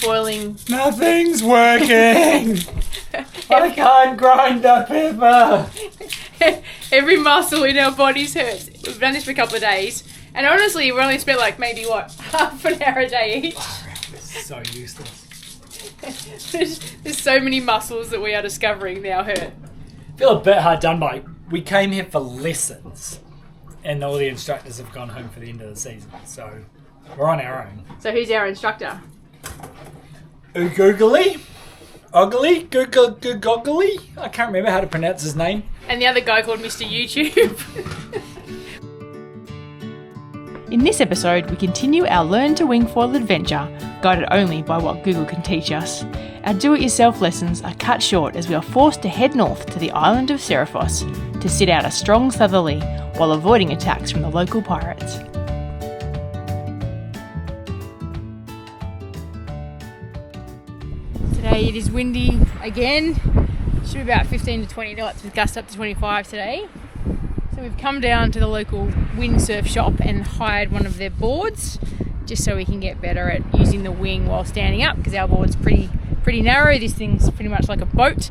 wingfoiling. Nothing's working. I can't grind up pepper. Every muscle in our bodies hurts. We've done this for a couple of days, and honestly, we only spent like maybe half an hour a day each. It's so useless. There's so many muscles that we are discovering now hurt. I feel a bit hard done by. We came here for lessons, and all the instructors have gone home for the end of the season, so we're on our own. So who's our instructor? Googly? Ogly? Googly? I can't remember how to pronounce his name. And the other guy called Mr. YouTube. In this episode, we continue our Learn to Wingfoil adventure, guided only by what Google can teach us. Our do-it-yourself lessons are cut short as we are forced to head north to the island of Pserimos to sit out a strong southerly while avoiding attacks from the local pirates. Today it is windy again. Should be about 15 to 20 knots with gusts up to 25 today. So we've come down to the local windsurf shop and hired one of their boards just so we can get better at using the wing while standing up, because our board's pretty narrow. This thing's pretty much like a boat.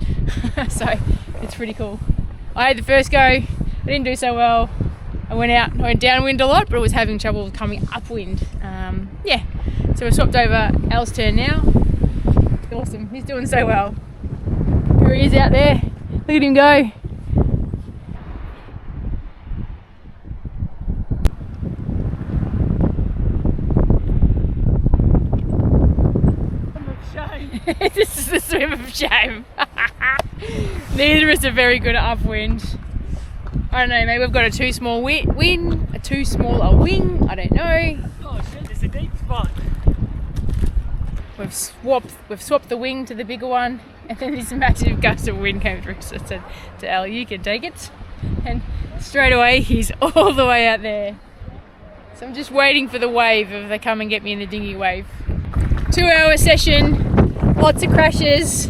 So it's pretty cool. I had the first go, I didn't do so well. I went downwind a lot, but I was having trouble coming upwind. So we've swapped over. Al's turn now. Awesome, he's doing so well. Here he is out there. Look at him go. This is the swim of shame. Neither of us are very good at upwind. I don't know, maybe we've got a too small a too small a wing, I don't know. Oh shit, there's a deep spot. We've swapped the wing to the bigger one, and then this massive gust of wind came through, so I said to Al, you can take it. And straight away he's all the way out there. So I'm just waiting for the wave, if they come and get me in the dinghy wave. 2-hour session, lots of crashes,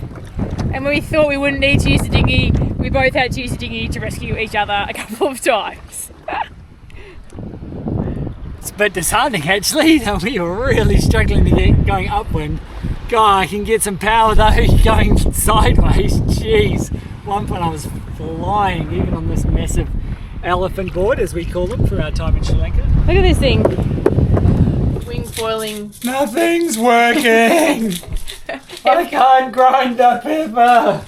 and when we thought we wouldn't need to use the dinghy, we both had to use the dinghy to rescue each other a couple of times. It's a bit disheartening actually. We were really struggling to get going upwind. God, I can get some power though going sideways. Jeez. One point I was flying even on this massive elephant board, as we call them, for our time in Sri Lanka. Look at this thing. Wingfoiling. Nothing's working. I can't grind up pepper.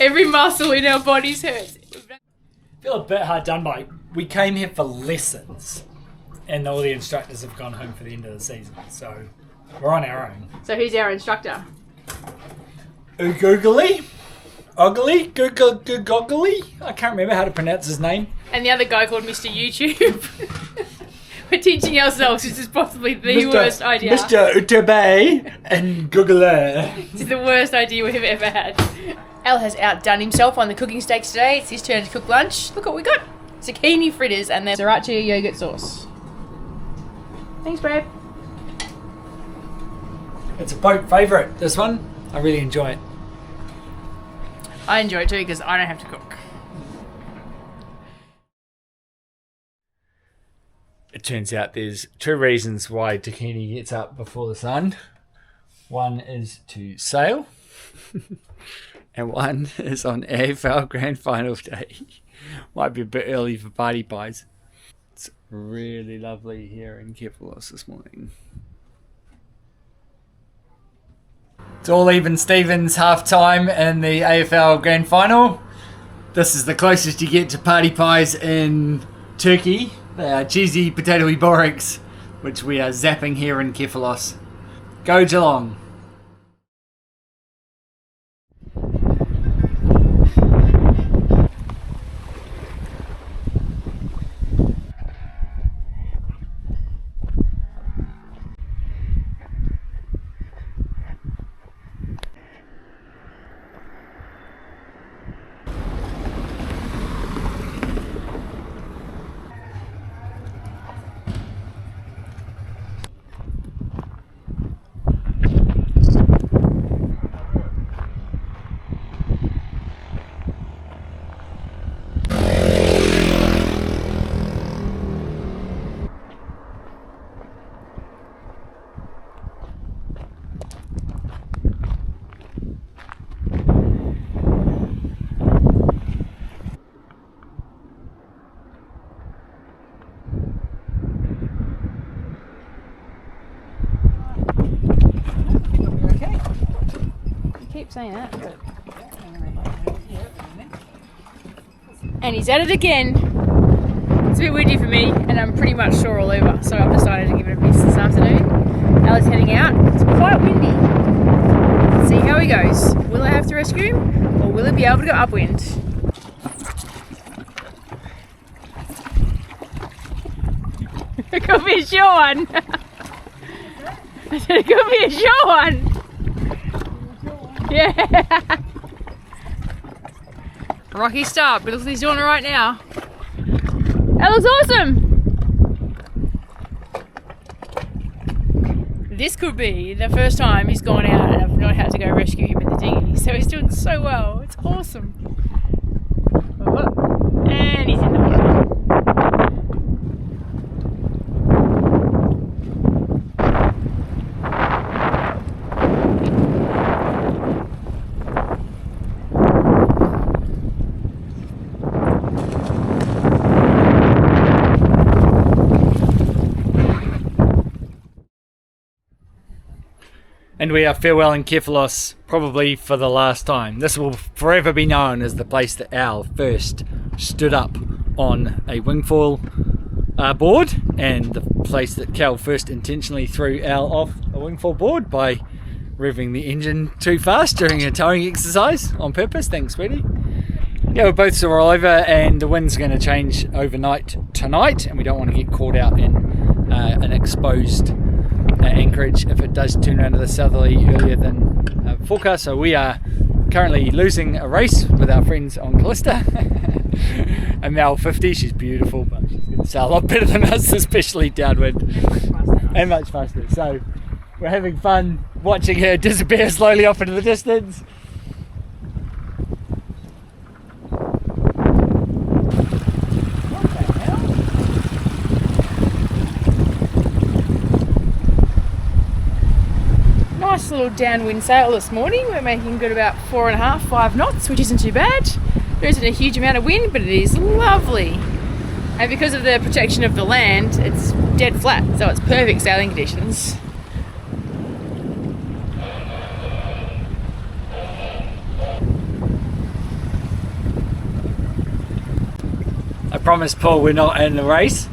Every muscle in our bodies hurts. I feel a bit hard done by. We came here for lessons, and all the instructors have gone home for the end of the season, so we're on our own. So who's our instructor? Googly? Ogly? Googly? I can't remember how to pronounce his name. And the other guy called Mr. YouTube. We're teaching ourselves. This is possibly the worst idea. Mr. Utabay and Googler. This is the worst idea we've ever had. Al has outdone himself on the cooking steaks today. It's his turn to cook lunch. Look what we got. Zucchini fritters and then sriracha yogurt sauce. Thanks, Brad. It's a boat favourite, this one. I really enjoy it. I enjoy it too because I don't have to cook. It turns out there's two reasons why Dakini gets up before the sun. One is to sail, and one is on AFL Grand Final day. Might be a bit early for party pies. It's really lovely here in Kefalos this morning. It's all even Stevens half time in the AFL Grand Final. This is the closest you get to party pies in Turkey. They are cheesy potatoey boreks, which we are zapping here in Kefalos. Go Geelong. keep saying that. But... And he's at it again. It's a bit windy for me, and I'm pretty much sore all over, so I've decided to give it a miss this afternoon. Ella's heading out. It's quite windy. Let's see how he goes. Will I have to rescue him, or will he be able to go upwind? It could be a short one. I said it could be a short one. Yeah. Rocky start, but looks like he's doing it right now. That looks awesome. This could be the first time he's gone out and I've not had to go rescue him in the dinghy. So he's doing so well. It's awesome. Oh, and he's in the water. And we are farewelling Kefalos probably for the last time. This will forever be known as the place that Al first stood up on a wingfoil board, and the place that Kel first intentionally threw Al off a wingfoil board by revving the engine too fast during a towing exercise on purpose. Thanks, sweetie. Yeah, we're both sore all over, and the wind's going to change overnight tonight, and we don't want to get caught out in an exposed anchorage if it does turn around to the southerly earlier than forecast. So we are currently losing a race with our friends on Callista. A male 50, she's beautiful, but she's going to sail a lot better than us, especially downwind, and much faster. So we're having fun watching her disappear slowly off into the distance. Nice little downwind sail this morning. We're making good about 4.5, 5 knots, which isn't too bad. There isn't a huge amount of wind, but it is lovely. And because of the protection of the land, it's dead flat, so it's perfect sailing conditions. I promised Paul we're not in the race.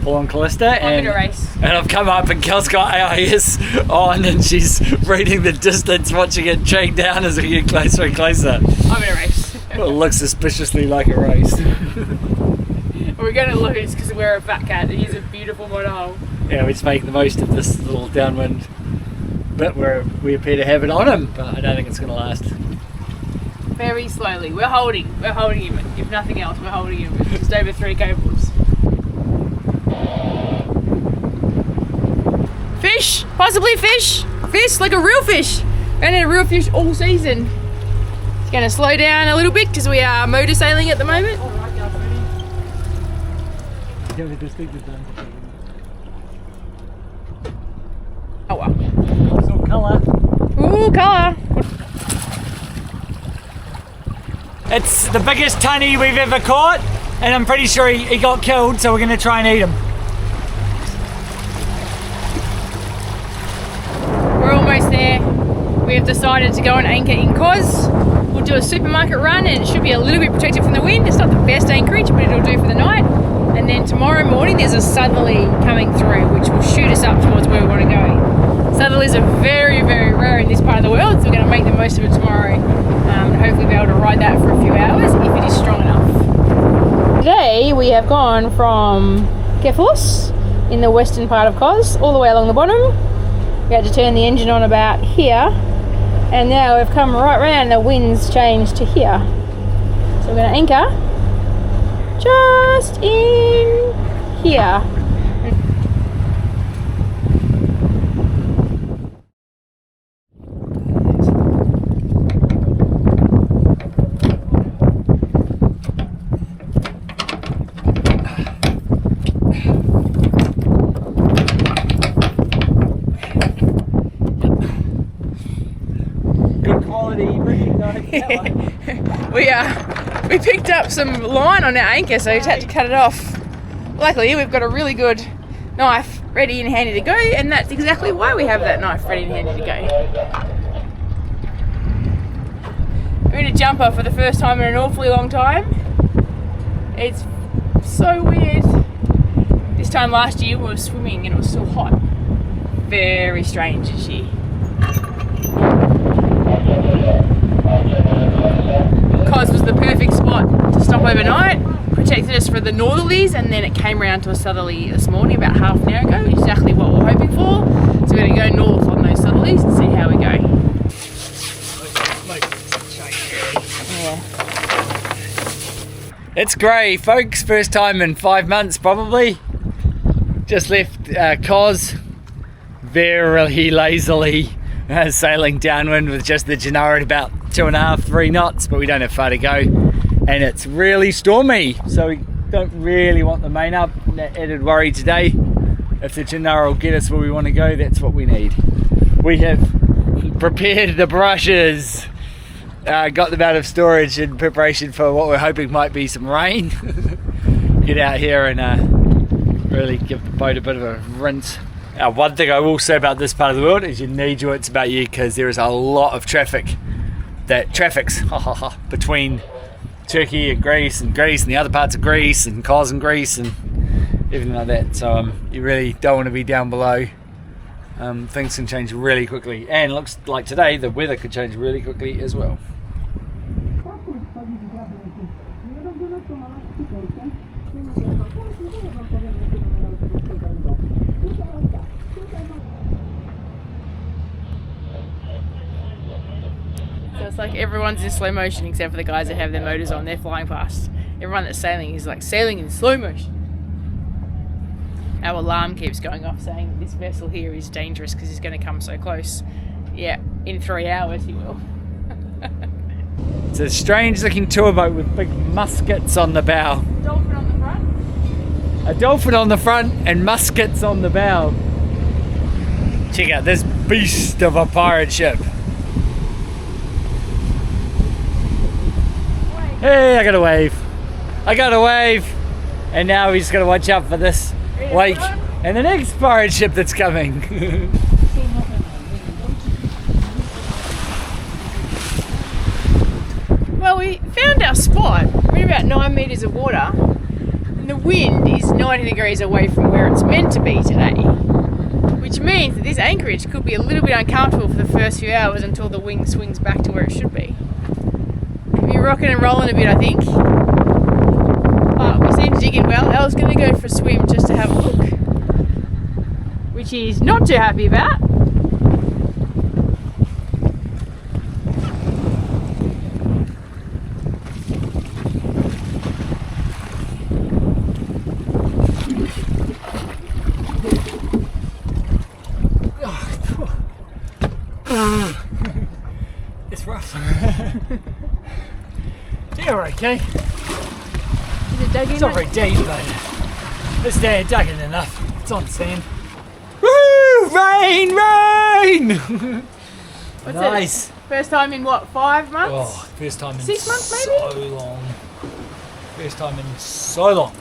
Paul on Callista, I'm in a race. And I've come up and Kel's got AIS on and she's reading the distance, watching it drag down as we get closer and closer. I'm in a race. Well, it looks suspiciously like a race. We're going to lose because we're a fat cat. It is a beautiful motorhull. Yeah, we just make the most of this little downwind bit where we appear to have it on him, but I don't think it's going to last. Very slowly. We're holding him. If nothing else, we're holding him. It's just over 3 cables. Fish! Possibly fish! Fish, like a real fish! We haven't had a real fish all season. It's going to slow down a little bit because we are motor sailing at the moment. Oh well. Some colour. Ooh, colour! It's the biggest tunny we've ever caught, and I'm pretty sure he got killed, so we're going to try and eat him. We're almost there. We have decided to go and anchor in Kos. We'll do a supermarket run, and it should be a little bit protected from the wind. It's not the best anchorage, but it'll do for the night. And then tomorrow morning there's a southerly coming through, which will shoot us up towards where we want to go. Southerlies are very, very rare in this part of the world, so we're going to make the most of it tomorrow. And hopefully be able to ride that for a few hours if it is strong enough. Today we have gone from Kefalos in the western part of Kos all the way along the bottom. We had to turn the engine on about here, and now we've come right round and the wind's changed to here. So we're going to anchor just in here. Good quality, recognised. We picked up some line on our anchor, so we just had to cut it off. Luckily, we've got a really good knife ready and handy to go, and that's exactly why we have that knife ready and handy to I'm in a jumper for the first time in an awfully long time. It's so weird. This time last year we were swimming and it was still hot. Very strange this year. Kos was the perfect spot to stop overnight. Protected us for the northerlies, and then it came around to a southerly this morning about half an hour ago, exactly what we're hoping for. So we're going to go north on those southerlies and see how we go. Yeah. It's grey, folks. First time in 5 months, probably. Just left Kos, very lazily sailing downwind with just the Genoa at about 2.5, 3 knots, but we don't have far to go. And it's really stormy, so we don't really want the main up. That added worry today. If the Genoa will get us where we want to go, that's what we need. We have prepared the brushes, got them out of storage in preparation for what we're hoping might be some rain. Get out here and really give the boat a bit of a rinse. One thing I will say about this part of the world is you need your wits about you, because there is a lot of traffics between Turkey and Greece and the other parts of Greece and Kos and Greece and everything like that. So you really don't want to be down below. Things can change really quickly, and it looks like today the weather could change really quickly as well. It's like everyone's in slow motion except for the guys that have their motors on. They're flying past. Everyone that's sailing is like sailing in slow motion. Our alarm keeps going off saying this vessel here is dangerous because he's going to come so close. Yeah, in 3 hours he will. It's a strange looking tour boat with big muskets on the bow. Dolphin on the front. A dolphin on the front and muskets on the bow. Check out this beast of a pirate ship. Hey, I got a wave. And now we just got to watch out for this wake and the next pirate ship that's coming. Well, we found our spot. We're in about 9 metres of water, and the wind is 90 degrees away from where it's meant to be today, which means that this anchorage could be a little bit uncomfortable for the first few hours until the wind swings back to where it should be. We'll be rocking and rolling a bit, I think. But we seem to dig in well. Elle's going to go for a swim just to have a look, which he's not too happy about. It's rough. You're okay. Is it dug in? It's not very deep, but it's there, dug in enough. It's on sand. Woo! Rain! Rain! What's nice. It? First time in what, 5 months? Oh, first time in 6 months maybe? so long. First time in so long.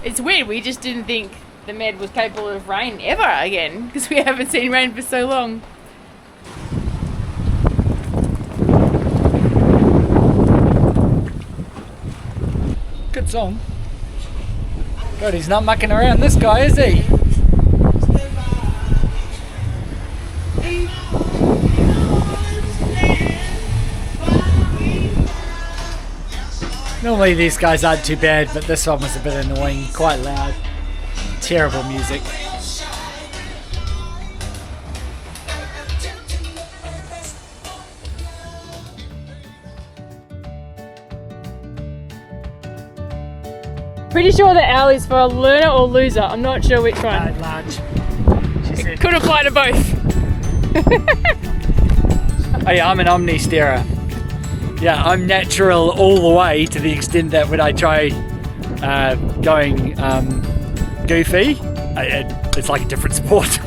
It's weird, we just didn't think the Med was capable of rain ever again, because we haven't seen rain for so long. Good song. God, he's not mucking around, this guy, is he? Normally these guys aren't too bad, but this one was a bit annoying, quite loud. Terrible music. Pretty sure the owl is for a learner or loser. I'm not sure which one. Large. She said. Could apply to both. Oh yeah, I'm an omni-starer. Yeah, I'm natural all the way to the extent that when I try going goofy, it's like a different sport.